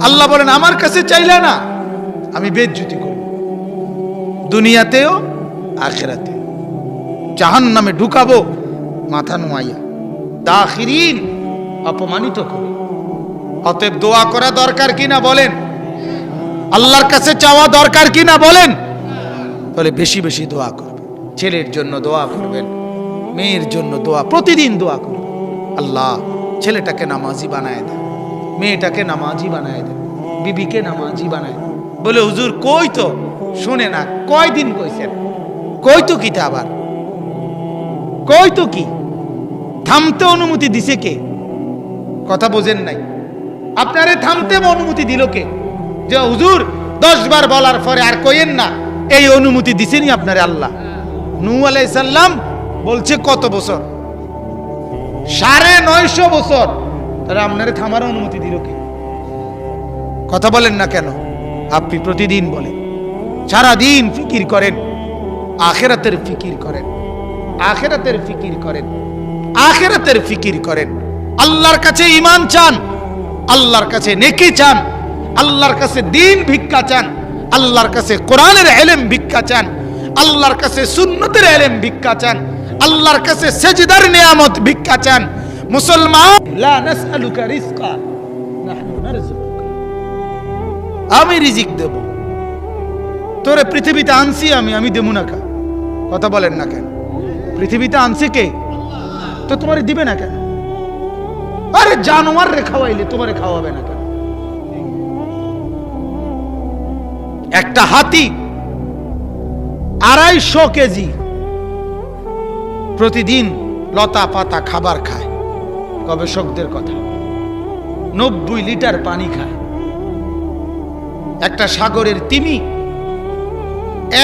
আল্লাহ বলেন আমার কাছে চাইলে না আমি বেজ্জতি করব, দুনিয়াতেও আখিরাতে। জাহান্নামে ঢুকাবো মাথা নোয়াইয়া, দাখিরিন অপমানিত করে। অতএব দোয়া করা দরকার কিনা বলেন? আল্লাহর কাছে চাওয়া দরকার কিনা বলেন? বলে বেশি বেশি দোয়া করবেন, ছেলের জন্য দোয়া করবেন, মেয়ের জন্য দোয়া, প্রতিদিন দোয়া করবেন। আল্লাহ ছেলেটাকে নামাজি বানায় দেন, মেয়েটাকে নামাজি বানায় দেন, বিবিকে নামাজি বানায় দেন। বলে হুজুর কই তো শুনে না, কয়দিন কইছেন, কই তো কিটা আবার, কই তো কি? থামতে অনুমতি দিছে কে? কথা বোঝেন নাই? আপনারে থামতে অনুমতি দিল কে? যে হুজুর 10 বার বলার পরে আর কইেন না, এই অনুমতি দিছেনি আপনারে আল্লাহ। নূহ আলাইহিস সালাম বলছে কত বছর? 950 বছর। তাহলে আপনারে থামার অনুমতি দিল কে? কথা বলেন না কেন? আপনি প্রতিদিন বলেন, সারাদিন ফিকির করেন, আখিরাতের ফিকির করেন, আখিরাতের ফিকির করেন, আখিরাতের ফিকির করেন। আল্লাহর কাছে ঈমান চান, আল্লাহর কাছে নেকি চান, আল্লাহর কাছে দ্বীন ভিক্ষা চান, আল্লাহর কাছে কোরআনের ইলম ভিক্ষা চান, আল্লাহর কাছে সুন্নতের ইলম ভিক্ষা চান, আল্লাহর কাছে সেজদার নিয়ামত ভিক্ষা চান। মুসলমান, লা নাসআলুকা রিজকা নাহনু নারযুকুকা, আমি রিজিক দেব তোরে, পৃথিবীতে আনছি আমি দেব না কা? কথা বলেন না কেন? পৃথিবীতে আনছে কে? তো তোমারে দিবে না কেন? আরে জানোয়ার রে খাওয়াইলে তোমারে খাওয়াবে না কেন? একটা হাতি 250 কেজি প্রতিদিন লতা পাতা খাবার খায়। গবেষকদের কথা, 90 লিটার পানি খায়। একটা সাগরের তিমি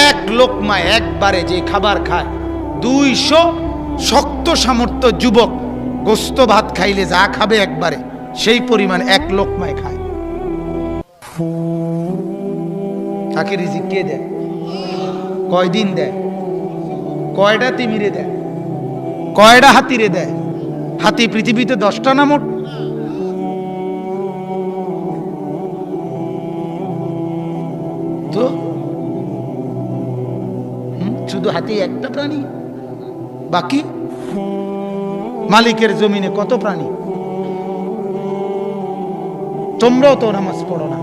1 লোকমায় একবারে যে খাবার খায়, 200 শক্ত সামর্থ্য যুবক গোস্ত ভাত খাইলে যা খাবে একবারে সেই পরিমাণ 1 লোকমায় খায়। তাকে রিজিক কে দেয়? কয়দিন দেয়? কয়টা তিমিরে দেয়? কয়টা হাতিরে দেয়? হাতি পৃথিবীতে 10টা না মোট? তো শুধু হাতি একটা প্রাণী, বাকি মালিকের জমিনে কত প্রাণী? তোমরাও তো নামাজ পড়ো না,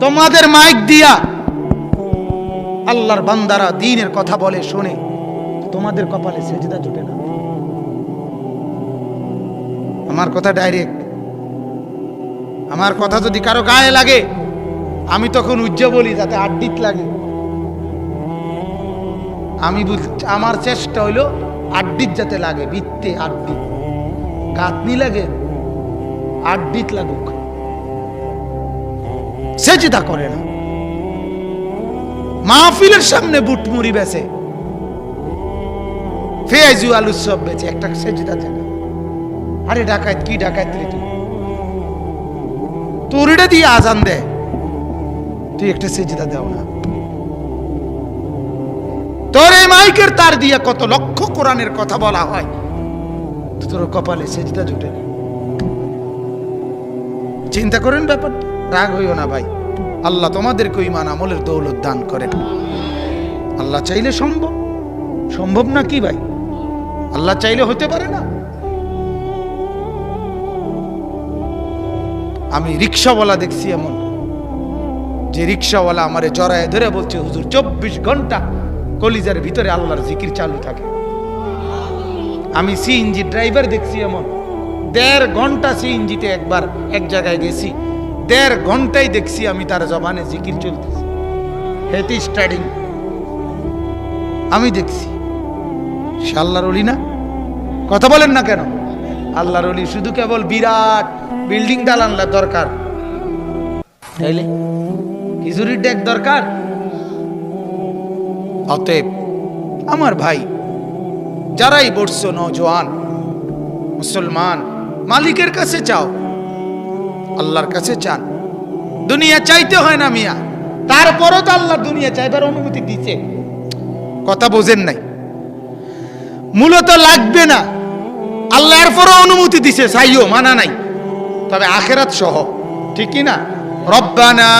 তোমাদের মাইক দিয়া আল্লাহর বান্দারা দ্বীনের কথা বলে শোনে, তোমাদের কপালে সেজদা জুটে না। আমার কথা ডাইরেক্ট, আমার কথা যদি কারো গায়ে লাগে আমি তখন উজ্জ্ব বলি যাতে আড্ডিত লাগে। আমি আমার চেষ্টা হইলো আড্ডিত যাতে লাগে, ভিত্তে আড্ডিত, গাঁথনি লাগে, আড্ডিত লাগুক। সেজদা করে না, মাহফিলের সামনে বুটমুড়ি বেচে, পেঁয়াজু আলু সব বেচে, একটা সেজদা জায়গা। আরে ডাকাত কি ডাকাত রে তুই? তোরটা দিয়ে আজান দেয়, তুই একটা সেজদা দাও না? তোর এই মাইকের তার দিয়ে কত লক্ষ কোরআনের কথা বলা হয়, তোর কপালে সেজদা জুটে না। চিন্তা করেন ব্যাপারটা। রাগ হইও না ভাই, আল্লাহ তোমাদেরকে ঈমান আমলের দৌলত দান করেন। আল্লাহ চাইলে সম্ভব, সম্ভব না কি ভাই? আল্লাহ চাইলে হতে পারে না? আমি রিক্সাওয়ালা দেখছি এমন, যে রিক্সাওয়ালা আমারে জড়ায় ধরে বলছে হুজুর 24 ঘন্টা কলিজার ভিতরে আল্লাহর জিকির চালু থাকে। আমি সিএনজি ড্রাইভার দেখছি এমন, 1.5 ঘন্টা সিএনজিতে একবার এক জায়গায় গেছি, 1.5 ঘন্টাই দেখছি আমি তার জবানে জিকির চলতেছে, হেতি স্টার্টিং আমি দেখছি। সে আল্লাহর ওলি না? কথা বলেন না কেন? আল্লাহর ওলি শুধু কেবল বিরাট বিল্ডিং দালানলা দরকার, তাইলে কিজুরির ডেক দরকার? অতএব আমার ভাই যারাই বলছো নওজোয়ান মুসলমান, মালিকের কাছে চাও, আল্লাহর কাছে চান। দুনিয়া চাইতে হয় না মিয়া, তারপরও তো আল্লাহ দুনিয়া চাইবার অনুমতি দিচ্ছে। কথা বোঝেন নাই? মূলত লাগবে না, আল্লাহ এরপরও অনুমতি দিছে, চাইও, মানা নাই। তবে আখিরাত সহ, ঠিক কি না? রব্বানা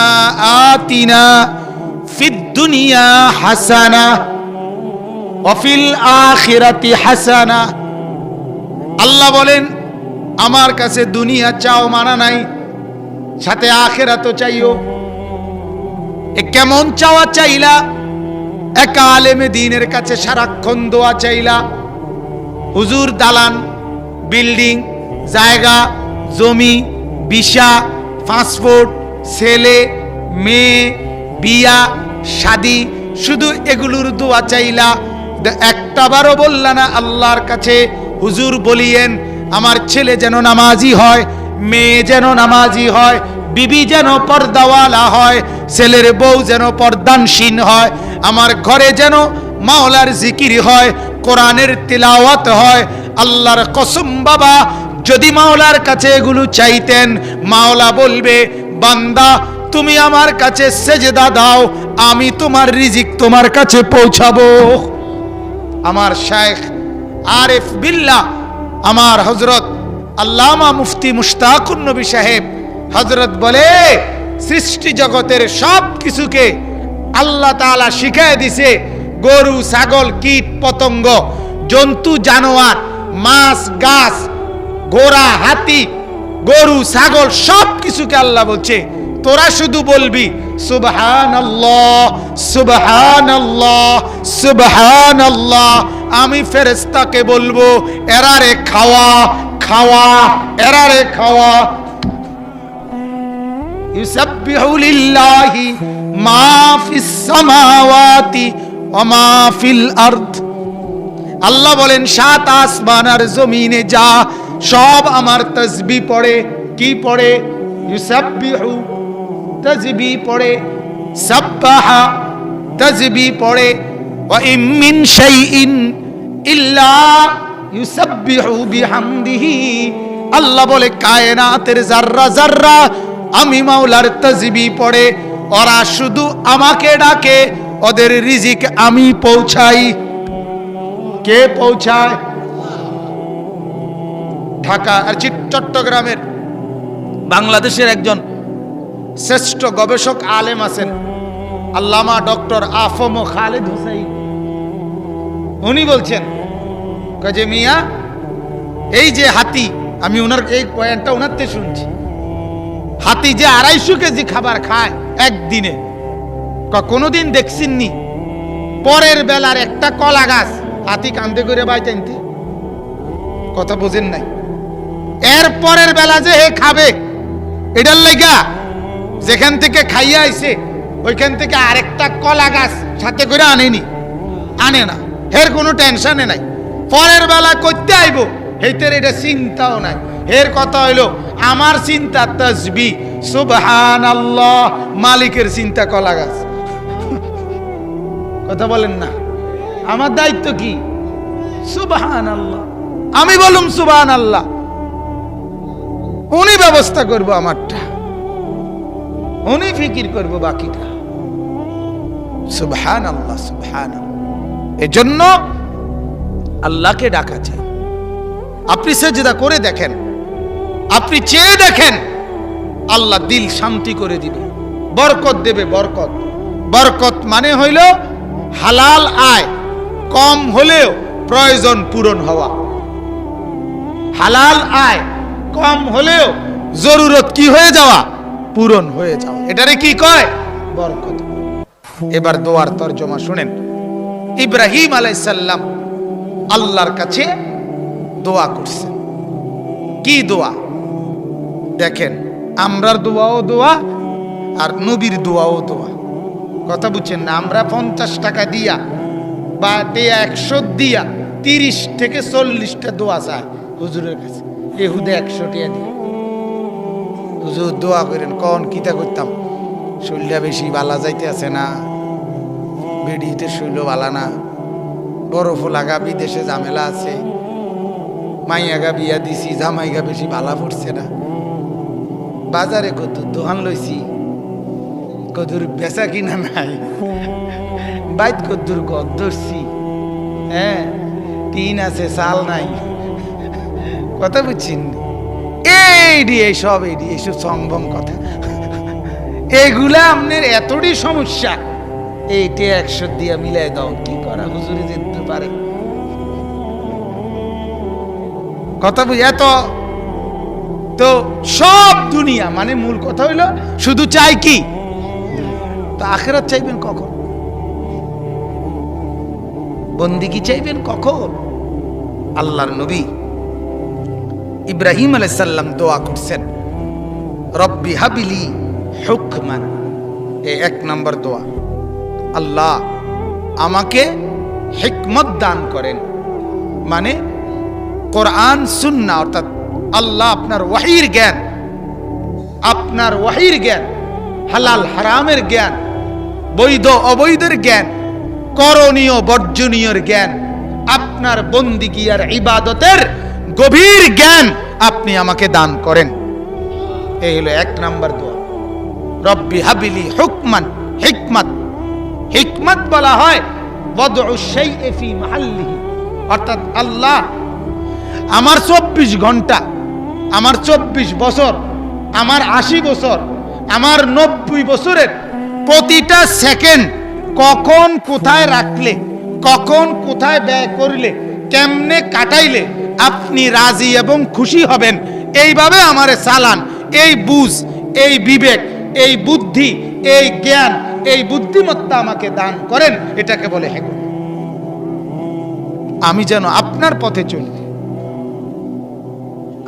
আতিনা ফিদ দুনিয়া হাসানা ওয়া ফিল আখিরাতি হাসানা। আল্লাহ বলেন আমার কাছে দুনিয়া চাও মানা নাই, সাথে আখিরাতও চাইও। এ কেমন চাওয়া চাইলা? এক আলেমে দ্বীনের কাছে সারাক্ষণ দোয়া চাইলা। হুজুর দালান, বিল্ডিং, জায়গা জমি, ভিসা, পাসপোর্ট, ছেলে মেয়ে, বিয়া শাদি, শুধু এগুলোর দোয়া চাইলা। একটাবারও বললা না আল্লাহর কাছে হুজুর বলিয়েন আমার ছেলে যেন নামাজি হয়, মেয়ে যেন নামাজি হয়, বিবি যেন পর্দাওয়ালা হয়, ছেলের বউ যেন পর্দানশীন হয়, আমার ঘরে যেন মাওলার জিকির হয়, কোরআনের তিলাওয়াত হয়। আল্লাহর কসম বাবা, যদি মাওলার কাছে এগুলো চাইতেন, মাওলা বলবে বান্দা তুমি আমার কাছে সেজদা দাও, আমি তোমার রিজিক তোমার কাছে পৌঁছাবো। আমার শাইখ আরিফ বিল্লাহ, আমার হযরত আল্লামা মুফতি মুশতাকুন নবী সাহেব হযরত বলে, সৃষ্টি জগতের সব কিছুকে আল্লাহ তাআলা শিখায় দিছে। গরু, ছাগল, কীট পতঙ্গ, জন্তু জানোয়ার, মাছ, গাছ, ঘোড়া, হাতি, গরু, ছাগল সব কিছুকে আল্লাহ বলছে তোরা শুধু বলবি সুবহানাল্লাহ সুবহানাল্লাহ সুবহানাল্লাহ। আমি ফেরেশতাকে বলবো এরারে খাওয়া খাওয়া, এরারে খাওয়া। ইউসাব্বিহু লিল্লাহি মা ফিস সামাওয়াতি ওয়া মা ফিল আরদ। আল্লাহ বলেন সাত আসমান আর জমিনে যা সব আমার তাসবিহ পড়ে। কি পড়ে? ইউসাব্বিহু তাসবিহ পড়ে, সাব্বাহা তাসবিহ পড়ে, ওয়া ইম মিন শাইইন ইল্লা ইউসাব্বিহু বিহামদিহি। আল্লাহ বলে কায়নাতের জাররা জাররা আমি মাওলার তাসবিহ পড়ে, ওরা শুধু আমাকে ডাকে, ওদের রিজিক আমি পৌঁছাই। কে পৌঁছায়? ঢাকা আর চট্টগ্রামের বাংলাদেশের একজন শ্রেষ্ঠ গবেষক আলেম আছেন, আল্লামা ডক্টর আফম খালেদ হুসাইন। উনি বলছেন যে মিয়া এই যে হাতি, আমি ওনার এই পয়েন্টটা ওনার থেকে শুনছি, হাতি যে 250 কেজি খাবার খায় একদিনে, কোনোদিন দেখছেননি? পরের বেলার একটা কলা গাছ হাতি কান্দে করে বাই টানতে, কথা বোঝেন নাই? এর পরের বেলা যে হে খাবে, এটার লাইগা যেখান থেকে খাইয়া আইছে ওইখান থেকে আরেকটা কলা গাছ সাথে করে আনেনি, আনে না, এর কোনো টেনশনে নাই। পরের বেলা করতে আইব হেতের এটা চিন্তাও নাই। এর কথা হইলো আমার চিন্তা তাসবিহ সুবহানাল্লাহ, মালিকের চিন্তা কলা গাছ। কথা বলেন না? আমার দায়িত্ব কি? সুবহানাল্লাহ, আমি বলুম সুবহানাল্লাহ, উনি ব্যবস্থা করব আমারটা, উনি ফিকির করব বাকিটা। সুবহানাল্লাহ সুবহানাল্লাহ। এজন্য আল্লাহকে ডাকা চাই। আপনি সেজদা করে দেখেন, আপনি চেয়ে দেখেন, আল্লাহ দিল শান্তি করে দিবে, বরকত দেবে। বরকত, বরকত মানে হইল হালাল আয়, কম হলেও প্রয়োজন পূরণ হওয়া। হালাল আয় কম হলেও জরুরত কি হয়ে যাওয়া? পূরণ হয়ে যাওয়া। এটারে কি কয়? বরকত। এবার দোয়ার তরজমা শুনেন। ইব্রাহিম আলাইহিস সালাম আল্লাহর কাছে দোয়া করছেন। কি দোয়া? দেখেন, আমরার দোয়াও দোয়া আর নবীর দোয়াও দোয়া। কথা বুঝছেন না? আমরা 50 টাকা দিয়া বা 100 দিয়া 30 থেকে 40টা দোয়া চায় হুজুরের কাছে। এহুদে 100 টাকা দিয়ে হুজুর দোয়া করেন। কন কিতা করতাম? শরীরটা বেশি বালা যাইতে আছে না, বেডিতে শৈল বালা না, বরফ লাগা, বিদেশে ঝামেলা আছে, মাইয়াগা বিয়া দিছি, জামাইগা বেশি বালা পড়ছে না, বাজারে কত দোকান লইছি, কদুর বেচা কিনা নাই, বাইত কদ্দুর গদ ধরছি, হ্যাঁ টিন আছে চাল নাই। কথা বুঝছেন? এইসব সংভম কথা, এগুলা আপনার এতটি সমস্যা, এইটা 100 দিয়া মিলাই দাও, কি করা হুজুরে যেতে পারে কথা বুঝ এত তো সব দুনিয়া, মানে মূল কথা হইল শুধু চাই কি, তো আখিরাত চাইবেন কখন, বন্দিগি চাইবেন কখন? আল্লাহর নবী ইব্রাহিম আলাইহিস সালাম দোয়া করছেন, রব্বি হাবিলি হুকমান, এই 1 নম্বর দোয়া, আল্লাহ আমাকে হিকমত দান করেন, মানে কোরআন সুন্নাহ অর্থাৎ আল্লাহ আপনার ওয়াহির জ্ঞান, আপনার ওয়াহির জ্ঞান, হালাল হারামের জ্ঞান, বৈধ অবৈধের জ্ঞান, করণীয় বর্জনীয়র জ্ঞান, আপনার বন্দিগি আর ইবাদতের গভীর জ্ঞান আপনি আমাকে দান করেন। এই হলো 1 নম্বর দোয়া, রব্বি হাবিলি হুকমান, হিকমত। হিকমত বলা হয় ওয়াদউ শাইই ফি মাহাল্লিহি, অর্থাৎ আল্লাহ আমার 24 ঘন্টা, আমার 24 বছর, আমার 80 বছর, আমার 90 বছরের প্রতিটা সেকেন্ড কখন কোথায় রাখলে, কখন কোথায় ব্যয় করলে, কেমনে কাটাইলে আপনি রাজি এবং খুশি হবেন, এইভাবে আমারে চালান। এই বুঝ, এই বিবেক, এই বুদ্ধি, এই জ্ঞান, এই বুদ্ধিমত্তা আমাকে দান করেন, এটাকে বলে হিকমত। আমি যেন আপনার পথে চলি,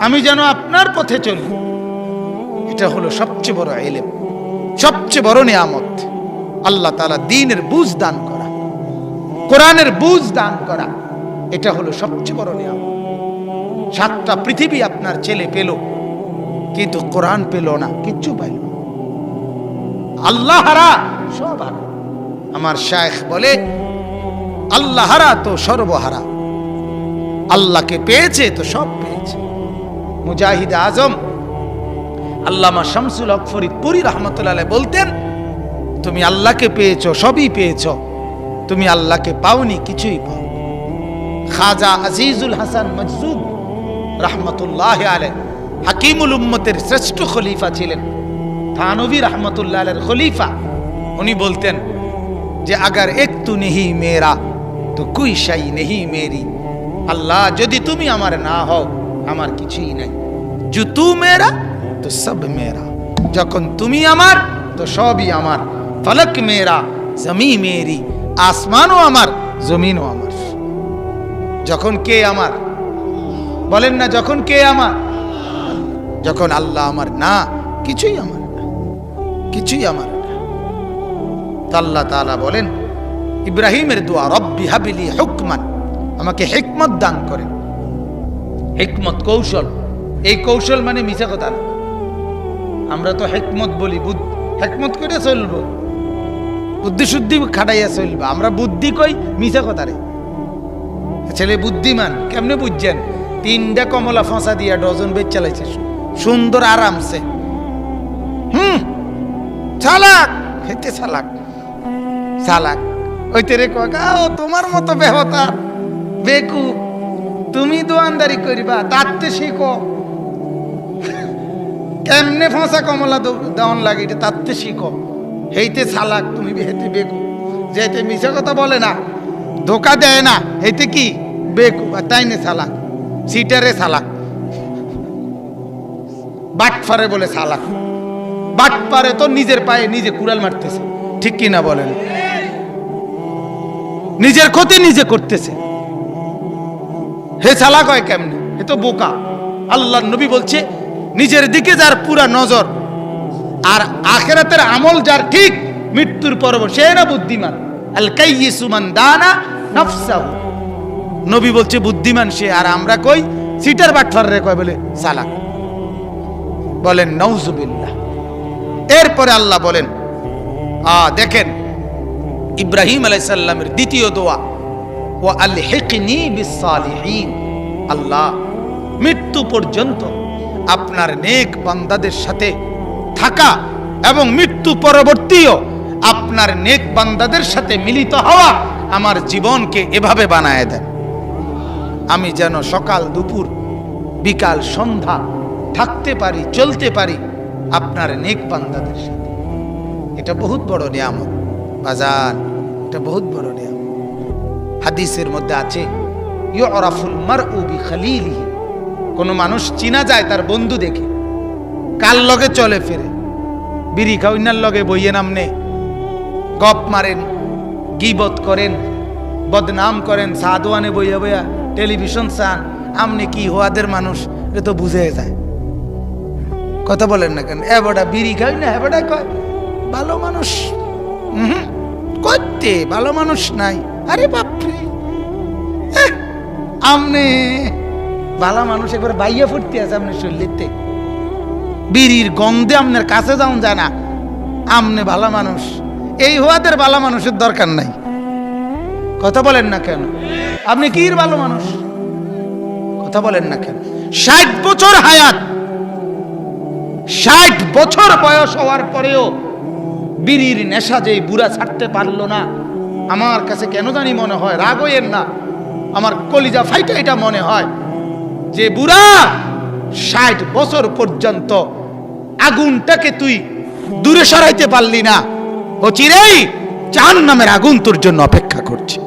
আমি যেন আপনার পথে চলি, এটা হলো সবচেয়ে বড় ইলম, সবচেয়ে বড় নিয়ামত। আল্লাহ তাআলা দ্বীনের বুঝ দান করা, কোরআনের বুঝ দান করা, এটা হলো সবচেয়ে বড় নিয়ামত। 7টা পৃথিবী আপনার ছেলে পেল, কিন্তু কোরআন পেল না, কিচ্ছু পাইল না, আল্লাহ হারা, সব হারা। আমার শায়েখ বলে আল্লাহ হারা তো সর্বহারা, আল্লাহকে পেয়েছে তো সব পেয়েছে। মুজাহিদ আজম আল্লামা শামসুল হক ফরিদপুরি রাহমাতুল্লাহ আলাইহি বলতেন, তুমি আল্লাহকে পেয়েছো, সবই পেয়েছো, তুমি আল্লাহকে পাওনি, কিছুই পাও। খাজা আজিজুল হাসান মজজুব রাহমাতুল্লাহ আলাইহি হাকিমুল উম্মতের শ্রেষ্ঠ খলিফা ছিলেন, থানভী রাহমাতুল্লাহ আলাইহির খলিফা। উনি বলতেন যে আগার এক তু নেহি মেরা তো কোই শাই নেহি মেরি, আল্লাহ যদি তুমি আমার না হও আমার কিছুই নাই, जो तू मेरा तो सब मेरा, যখন তুমি আমার তো সবই আমার, ফলক মেরা জমি মেরি, আসমানও আমার জমিনও আমার। যখন কে আমার, বলেন না, যখন কে আমার, যখন আল্লাহ আমার না, কিছুই আমার না, কিছুই আমার না। আল্লাহ তাআলা বলেন ইব্রাহিমের দোয়া, রব্বি হাবিলি হুকমান, আমাকে হিকমত দান করেন। হিকমত কৌশল, এই কৌশল মানে মিছা কথা না। আমরা তো হিকমত বলি, হিকমত করে চলবো, বুদ্ধি শুদ্ধি খাটাইয়া চলবো, আমরা বুদ্ধি কই মিছা কথা রে। ছেলে বুদ্ধিমান কেমনে বুঝছেন? 3টা কমলা ফাঁসা দিয়া ডজন বেচ চালাইছে সুন্দর আরামসে। চালাক হেতে চালাক, চালাক ওইতে রে কাকা, ও তোমার মতো বেহতা বেকু, তুমি দোয়ানদারি করিবা, তাতে শিখো কেমনে ফাঁসা কমলা দেওয়ান লাগে, এটা তাতে শিখো। হেইতে চালাক তুমি, হেতে বেকু, যেতে মিছা কথা বলে না, ধোকা দেয় না, হেতে কি বেকু, তাই নে চালাক, সিটারে চালাক, বাটফারে বলে চালাক। বাটপারে তো নিজের পায়ে নিজে কুড়াল মারতেছে, ঠিক কিনা বলেন? নিজের ক্ষতি নিজে করতেছে, হে চালাক হয় কেমনে? এ তো বোকা। আল্লাহর নবী বলছে নিজের দিকে যার পুরা নজর আর আখিরাতের আমল যার ঠিক, মৃত্যুর পর সে না বুদ্ধিমান। আল কাইয়িসু মান দানা নাফসাহু, নবী বলছে বুদ্ধিমান সে, আর আমরা কই সিটার বাটফার রে কয় বলে চালাক। বলেন নাউজুবিল্লাহ। এরপরে আল্লাহ বলেন, দেখেন ইব্রাহিম আলাইহিস সালামের দ্বিতীয় দোয়া, ওয়া আলহিকনি বিসসালিহিন, আল্লাহ মৃত্যু পর্যন্ত আপনার নেক বান্দাদের সাথে থাকা এবং মৃত্যু পরবর্তীও আপনার নেক বান্দাদের সাথে মিলিত হওয়া আমার জীবনকে এভাবে বানায় দেন, আমি যেন সকাল দুপুর বিকাল সন্ধ্যা থাকতে পারি, চলতে পারি আপনার নেক বান্দাদের সাথে। এটা বহুত বড় নিয়ামত বাজান, এটা বহুত বড় নিয়ামত। হাদিসের মধ্যে আছে ইউরাফুল মারউ বিখালিলিহি, কোন মানুষ চিনা যায় তার বন্ধু দেখে। কার লগে চলে ফেরে, বিড়ি খাওয়ার লগে বইয়ে নামনে গপ মারেন, গীবত করেন, বদনাম করেন, সাদওয়ানে বইয়া বইয়া টেলিভিশন চান, আমনে কি হওয়াদের মানুষ এ তো বুঝে যায়। কথা বলেন না কেন? এবারটা বিড়ি খাই না, এবারটা কয় ভালো মানুষ। করতে ভালো মানুষ নাই। আরে বাপরে, আমনে ভালো মানুষ একবার বাইয়া ফুটতে আছে আপনার শরীরতে, বিড়ির গন্ধে আপনার কাছে যাওন যায় না। আমনে ভালো মানুষ, এই হওয়াদের ভালো মানুষের দরকার নাই। কথা বলেন না কেন? আপনি কি ভালো মানুষ? কথা বলেন না কেন? 60 বছর হায়াত, 60 বছর বয়স হওয়ার পরেও বিড়ির নেশা যে বুড়া ছাড়তে পারলো না, আমার কাছে কেন জানি মনে হয়, রাগ হইয়েন না, আমার কলিজা ফাইটা এটা মনে হয় যে বুড়া 60 বছর পর্যন্ত আগুনটাকে তুই দূরে সরাইতে পারলি না, ও চিরেই জাহান্নামের আগুন তোর জন্য অপেক্ষা করছে।